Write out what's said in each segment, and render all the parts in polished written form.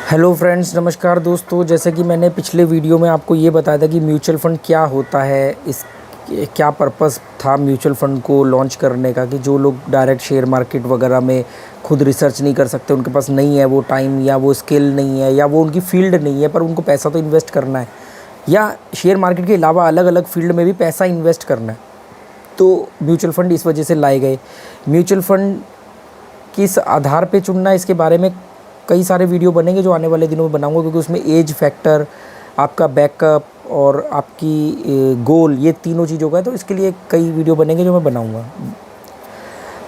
Hello friends, नमस्कार दोस्तों। जैसे कि मैंने पिछले वीडियो में आपको ये बताया था कि म्यूचुअल फ़ंड क्या होता है, इस क्या पर्पस था म्यूचुअल फ़ंड को लॉन्च करने का, कि जो लोग डायरेक्ट शेयर मार्केट वगैरह में खुद रिसर्च नहीं कर सकते, उनके पास नहीं है वो टाइम या वो स्किल नहीं है या वो उनकी फील्ड नहीं है, पर उनको पैसा तो इन्वेस्ट करना है, या शेयर मार्केट के अलावा अलग अलग फील्ड में भी पैसा इन्वेस्ट करना है, तो म्यूचुअल फ़ंड इस वजह से लाए गए। म्यूचुअल फ़ंड किस आधार पे चुनना है, इसके बारे में कई सारे वीडियो बनेंगे जो आने वाले दिनों में बनाऊंगा, क्योंकि उसमें एज फैक्टर, आपका बैकअप और आपकी गोल, ये तीनों चीज़ों का है, तो इसके लिए कई वीडियो बनेंगे जो मैं बनाऊंगा।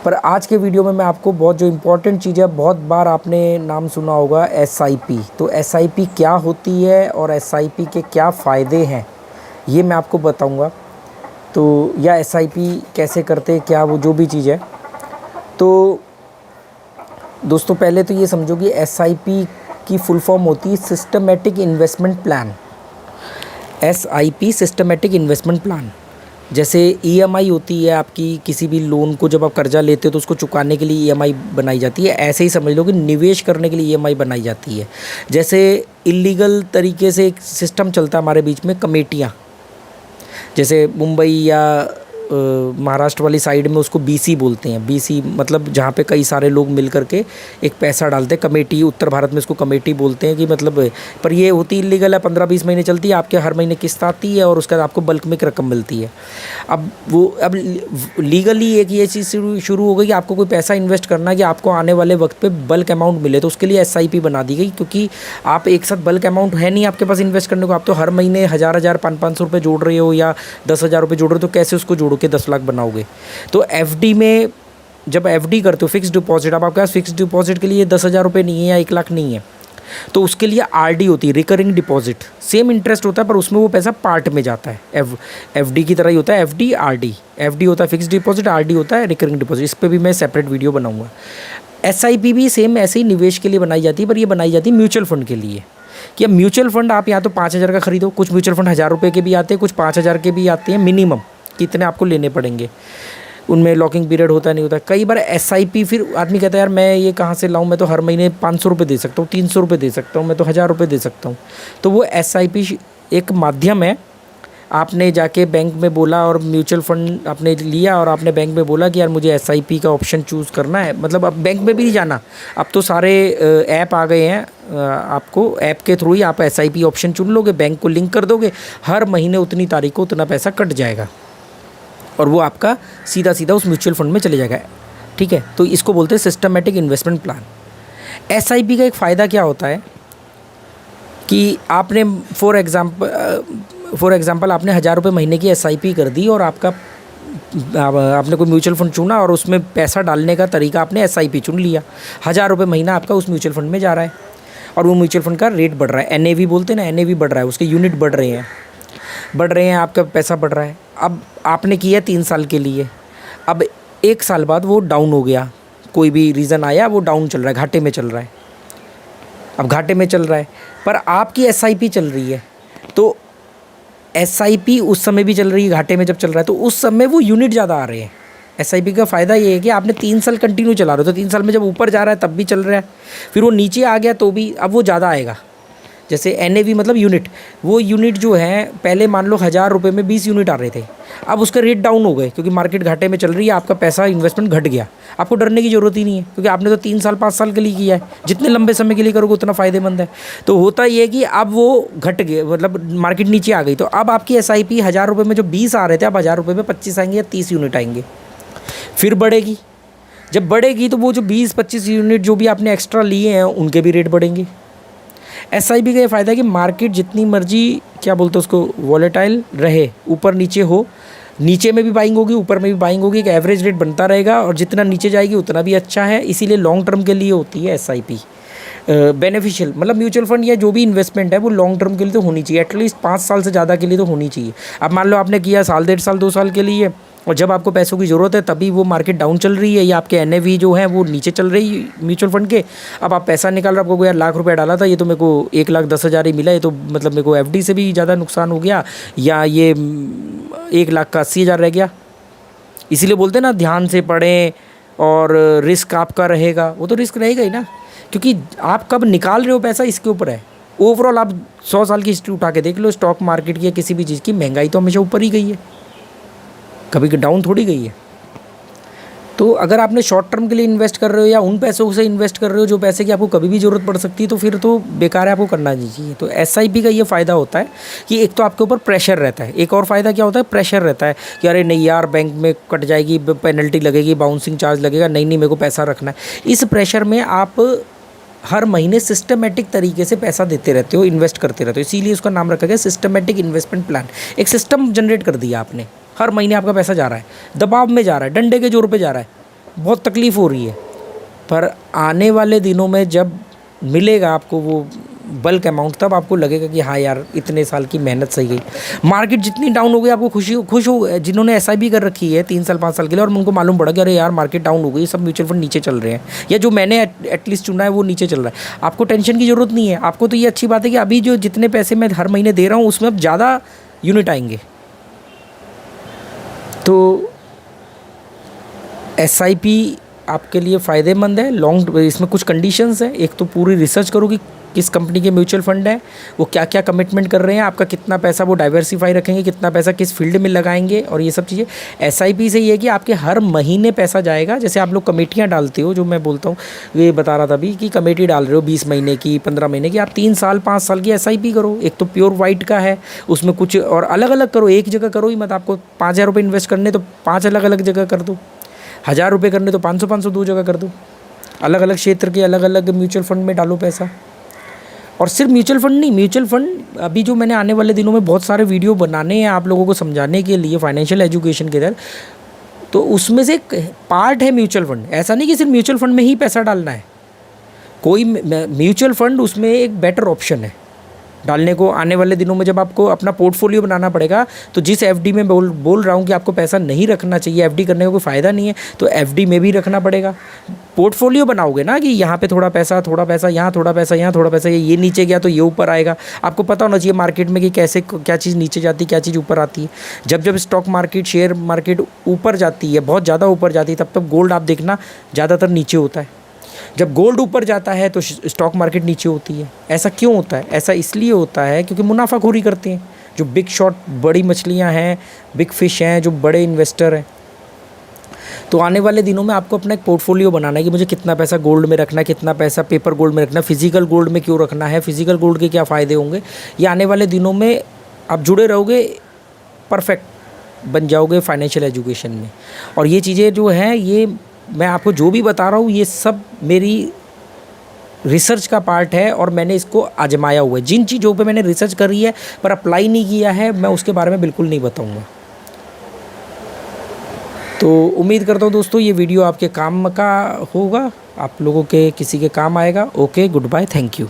पर आज के वीडियो में मैं आपको बहुत जो इम्पोर्टेंट चीज़ है, बहुत बार आपने नाम सुना होगा एसआईपी। तो एसआईपी क्या होती है और एसआईपी के क्या फ़ायदे हैं, ये मैं आपको बताऊँगा। तो या एसआईपी कैसे करते, क्या वो जो भी चीज़ है। तो दोस्तों, पहले तो ये समझो कि एसआईपी की फुल फॉर्म होती है systematic investment plan. SIP systematic investment plan. जैसे ईएमआई होती है आपकी, किसी भी लोन को जब आप कर्जा लेते हो तो उसको चुकाने के लिए ईएमआई बनाई जाती है, ऐसे ही समझ लो कि निवेश करने के लिए ईएमआई बनाई जाती है। जैसे इलीगल तरीके से एक सिस्टम चलता है हमारे बीच में, कमेटियाँ, जैसे मुंबई या महाराष्ट्र वाली साइड में उसको बीसी बोलते हैं। बीसी मतलब जहाँ पे कई सारे लोग मिल करके एक पैसा डालते हैं, कमेटी। उत्तर भारत में इसको कमेटी बोलते हैं कि मतलब, पर ये होती इलीगल है, 15-20 महीने चलती है, आपके हर महीने किस्त आती है और उसके बाद आपको बल्क में एक रकम मिलती है। अब लीगली एक ये चीज़ शुरू हो गई कि आपको कोई पैसा इन्वेस्ट करना है कि आपको आने वाले वक्त पे बल्क अमाउंट मिले, तो उसके लिए एसआईपी बना दी गई, क्योंकि आप एक साथ बल्क अमाउंट है नहीं आपके पास इन्वेस्ट करने को। आप तो हर महीने 1000-1000, 500-500 रुपये जोड़ रहे हो या 10,000 रुपये जोड़ रहे हो, तो कैसे उसको जोड़ के 10 लाख बनाओगे। तो एफडी में जब एफडी करते हो, फिक्स डिपॉजिट, अब आपके पास फिक्स डिपॉजिट के लिए 10,000 रुपये नहीं है या 1 लाख नहीं है, तो उसके लिए आरडी होती है, रिकरिंग डिपॉजिट। सेम इंटरेस्ट होता है पर उसमें वो पैसा पार्ट में जाता है। एफडी की तरह ही होता है, एफडी आरडी। एफडी होता है फिक्स डिपॉजिट, आरडी होता है रिकरिंग डिपॉजिट। इस पर भी मैं सेपरेट वीडियो बनाऊंगा। एसआईपी भी सेम ऐसे ही निवेश के लिए बनाई जाती है, पर ये बनाई जाती है म्यूचुअल फंड के लिए। कि अब म्यूचुअल फंड आप या तो 5,000 का खरीदो, कुछ म्यूचुअल फंड 1,000 रुपये के भी आते हैं, कुछ 5,000 के भी आते हैं मिनिमम, कितने आपको लेने पड़ेंगे, उनमें लॉकिंग पीरियड होता नहीं होता। कई बार एसआईपी, फिर आदमी कहता है यार मैं ये कहाँ से लाऊं, मैं तो हर महीने 500 रुपये दे सकता हूँ, 300 रुपये दे सकता हूँ, मैं तो 1,000 रुपये दे सकता हूँ। तो वो एसआईपी एक माध्यम है। आपने जाके बैंक में बोला और म्यूचुअल फंड आपने लिया और आपने बैंक में बोला कि यार मुझे एसआईपी का ऑप्शन चूज़ करना है, मतलब अब बैंक में भी नहीं जाना, अब तो सारे ऐप आ गए हैं। आपको ऐप के थ्रू ही आप एसआईपी ऑप्शन चुन लोगे, बैंक को लिंक कर दोगे, हर महीने उतनी तारीख को उतना पैसा कट जाएगा और वो आपका सीधा सीधा उस म्यूचुअल फंड में चले जाएगा। ठीक है, तो इसको बोलते हैं सिस्टमेटिक इन्वेस्टमेंट प्लान। एसआईपी का एक फ़ायदा क्या होता है कि आपने फॉर एग्ज़ाम्पल आपने 1,000 रुपये महीने की एसआईपी कर दी और आपने कोई म्यूचुअल फंड चुना और उसमें पैसा डालने का तरीका आपने एसआईपी चुन लिया। 1,000 रुपये महीना आपका उस म्यूचुअल फंड में जा रहा है और वो म्यूचुअल फंड का रेट बढ़ रहा है, एनएवी बोलते हैं ना, एनएवी बढ़ रहा है, उसके यूनिट बढ़ रहे हैं, आपका पैसा बढ़ रहा है। अब आपने किया 3 साल के लिए, अब 1 साल बाद वो डाउन हो गया, कोई भी रीज़न आया, वो डाउन चल रहा है, घाटे में चल रहा है। अब घाटे में चल रहा है पर आपकी एसआईपी चल रही है, तो एसआईपी उस समय भी चल रही है घाटे में जब चल रहा है, तो उस समय वो यूनिट ज़्यादा आ रहे हैं। एसआईपी का फ़ायदा ये है कि आपने 3 साल कंटिन्यू चला रहे हो, तो 3 साल में जब ऊपर जा रहा है तब भी चल रहा है, फिर वो नीचे आ गया तो भी अब वो ज़्यादा आएगा। जैसे एनएवी मतलब यूनिट, वो यूनिट जो है पहले मान लो 1,000 रुपये में 20 यूनिट आ रहे थे, अब उसका रेट डाउन हो गए क्योंकि मार्केट घाटे में चल रही है, आपका पैसा इन्वेस्टमेंट घट गया। आपको डरने की ज़रूरत ही नहीं है क्योंकि आपने तो 3 साल 5 साल के लिए किया है, जितने लंबे समय के लिए करोगे उतना फ़ायदेमंद है। तो होता ये है कि अब वो घट गए, मतलब मार्केट नीचे आ गई, तो अब आपकी एसआईपी 1,000 रुपये में जो 20 आ रहे थे, अब 1,000 रुपये में 25 आएंगे या 30 यूनिट आएंगे, फिर बढ़ेगी। जब बढ़ेगी तो वो जो 20-25 यूनिट जो भी आपने एक्स्ट्रा लिए हैं उनके भी रेट बढ़ेंगे। एसआईपी का ये फ़ायदा है कि मार्केट जितनी मर्जी, क्या बोलते हैं उसको, वॉलेटाइल रहे, ऊपर नीचे हो, नीचे में भी बाइंग होगी ऊपर में भी बाइंग होगी, एक एवरेज रेट बनता रहेगा और जितना नीचे जाएगी उतना भी अच्छा है। इसीलिए लॉन्ग टर्म के लिए होती है एसआईपी बेनिफिशियल। मतलब म्यूचुअल फंड या जो भी इन्वेस्टमेंट है वो लॉन्ग टर्म के लिए तो होनी चाहिए, एटलीस्ट 5 साल से ज़्यादा के लिए तो होनी चाहिए। अब मान लो आपने किया साल, 1.5 साल, 2 साल के लिए, और जब आपको पैसों की ज़रूरत है तभी वो मार्केट डाउन चल रही है या आपके एनएवी जो है वो नीचे चल रही है म्यूचुअल फंड के, अब आप पैसा निकाल रहे हो, आपको यार 1 लाख रुपया डाला था, ये तो मेरे को 1,10,000 ही मिला, ये तो मतलब मेरे को एफडी से भी ज़्यादा नुकसान हो गया, या ये 1 लाख का 80,000 रह गया। इसीलिए बोलते हैं ना ध्यान से पढ़ें और रिस्क आपका रहेगा, वो तो रिस्क रहेगा ही ना, क्योंकि आप कब निकाल रहे हो पैसा इसके ऊपर है। ओवरऑल आप 100 साल की हिस्ट्री उठा के देख लो स्टॉक मार्केट की या किसी भी चीज़ की, महंगाई तो हमेशा ऊपर ही गई है, कभी डाउन थोड़ी गई है। तो अगर आपने शॉर्ट टर्म के लिए इन्वेस्ट कर रहे हो या उन पैसों से इन्वेस्ट कर रहे हो जो पैसे की आपको कभी भी ज़रूरत पड़ सकती है, तो फिर तो बेकार है, आपको करना नहीं चाहिए। तो एसआईपी का ये फ़ायदा होता है कि एक तो आपके ऊपर प्रेशर रहता है, एक और फ़ायदा क्या होता है, प्रेशर रहता है कि अरे नहीं यार बैंक में कट जाएगी, पेनल्टी लगेगी, बाउंसिंग चार्ज लगेगा, नहीं नहीं मेरे को पैसा रखना है। इस प्रेशर में आप हर महीने सिस्टमेटिक तरीके से पैसा देते रहते हो, इन्वेस्ट करते रहते हो, इसीलिए उसका नाम रखा गया सिस्टमेटिक इन्वेस्टमेंट प्लान। एक सिस्टम जनरेट कर दिया आपने, हर महीने आपका पैसा जा रहा है, दबाव में जा रहा है, डंडे के जोर पे जा रहा है, बहुत तकलीफ़ हो रही है, पर आने वाले दिनों में जब मिलेगा आपको वो बल्क अमाउंट, तब आपको लगेगा कि हाँ यार इतने साल की मेहनत सही गई। मार्केट जितनी डाउन हो गई आपको खुश हो, जिन्होंने एसआईपी कर रखी है 3 साल 5 साल के लिए और उनको मालूम पड़ा कि अरे यार मार्केट डाउन हो गई, सब म्यूचुअल फंड नीचे चल रहे हैं, या जो मैंने एटलीस्ट चुना है वो नीचे चल रहा है, आपको टेंशन की ज़रूरत नहीं है। आपको तो ये अच्छी बात है कि अभी जो जितने पैसे मैं हर महीने दे रहा हूँ उसमें अब ज़्यादा यूनिट आएंगे। तो एसआईपी आपके लिए फ़ायदेमंद है लॉन्ग। इसमें कुछ कंडीशंस हैं, एक तो पूरी रिसर्च करो कि किस कंपनी के म्यूचुअल फंड है, वो क्या क्या कमिटमेंट कर रहे हैं, आपका कितना पैसा वो डाइवर्सिफाई रखेंगे, कितना पैसा किस फील्ड में लगाएंगे, और ये सब चीज़ें। एसआईपी से ये है कि आपके हर महीने पैसा जाएगा। जैसे आप लोग कमेटियाँ डालते हो, जो मैं बोलता हूँ, ये बता रहा था अभी कि कमेटी डाल रहे हो 20 महीने की, 15 महीने की, आप 3 साल 5 साल की एसआईपी करो। एक तो प्योर वाइट का है, उसमें कुछ और अलग अलग करो, एक जगह करो ही मत। आपको 5,000 रुपये इन्वेस्ट करने तो 5 अलग अलग जगह कर दो, 1,000 रुपये करने तो 500 दो जगह कर दो, अलग अलग क्षेत्र के अलग अलग म्यूचुअल फंड में डालो पैसा। और सिर्फ म्यूचुअल फंड नहीं, म्यूचुअल फंड अभी जो मैंने आने वाले दिनों में बहुत सारे वीडियो बनाने हैं आप लोगों को समझाने के लिए फाइनेंशियल एजुकेशन के तहत, तो उसमें से एक पार्ट है म्यूचुअल फंड। ऐसा नहीं कि सिर्फ म्यूचुअल फंड में ही पैसा डालना है, कोई म्यूचुअल फंड उसमें एक बेटर ऑप्शन है डालने को। आने वाले दिनों में जब आपको अपना पोर्टफोलियो बनाना पड़ेगा, तो जिस एफडी में बोल रहा हूँ कि आपको पैसा नहीं रखना चाहिए, एफडी करने का कोई फ़ायदा नहीं है, तो एफडी में भी रखना पड़ेगा। पोर्टफोलियो बनाओगे ना कि यहाँ पे थोड़ा पैसा, यहाँ थोड़ा पैसा, यहाँ थोड़ा पैसा, ये नीचे गया तो ये ऊपर आएगा। आपको पता होना चाहिए मार्केट में कि कैसे क्या चीज़ नीचे जाती है, क्या चीज़ ऊपर आती है। जब जब स्टॉक मार्केट, शेयर मार्केट ऊपर जाती है, बहुत ज़्यादा ऊपर जाती है, तब गोल्ड आप देखना ज़्यादातर नीचे होता है। जब गोल्ड ऊपर जाता है तो स्टॉक मार्केट नीचे होती है। ऐसा क्यों होता है? ऐसा इसलिए होता है क्योंकि मुनाफाखोरी करते हैं जो बिग शॉट, बड़ी मछलियां हैं, बिग फिश हैं, जो बड़े इन्वेस्टर हैं। तो आने वाले दिनों में आपको अपना एक पोर्टफोलियो बनाना है कि मुझे कितना पैसा गोल्ड में रखना है, कितना पैसा पेपर गोल्ड में रखना है, फिजिकल गोल्ड में क्यों रखना है, फिजिकल गोल्ड के क्या फ़ायदे होंगे। ये आने वाले दिनों में आप जुड़े रहोगे, परफेक्ट बन जाओगे फाइनेंशियल एजुकेशन में। और ये चीज़ें जो हैं, ये मैं आपको जो भी बता रहा हूँ, ये सब मेरी रिसर्च का पार्ट है और मैंने इसको आजमाया हुआ है। जिन चीज़ों पे मैंने रिसर्च करी है पर अप्लाई नहीं किया है, मैं उसके बारे में बिल्कुल नहीं बताऊँगा। तो उम्मीद करता हूँ दोस्तों ये वीडियो आपके काम का होगा, आप लोगों के किसी के काम आएगा। Okay, good bye, thank you.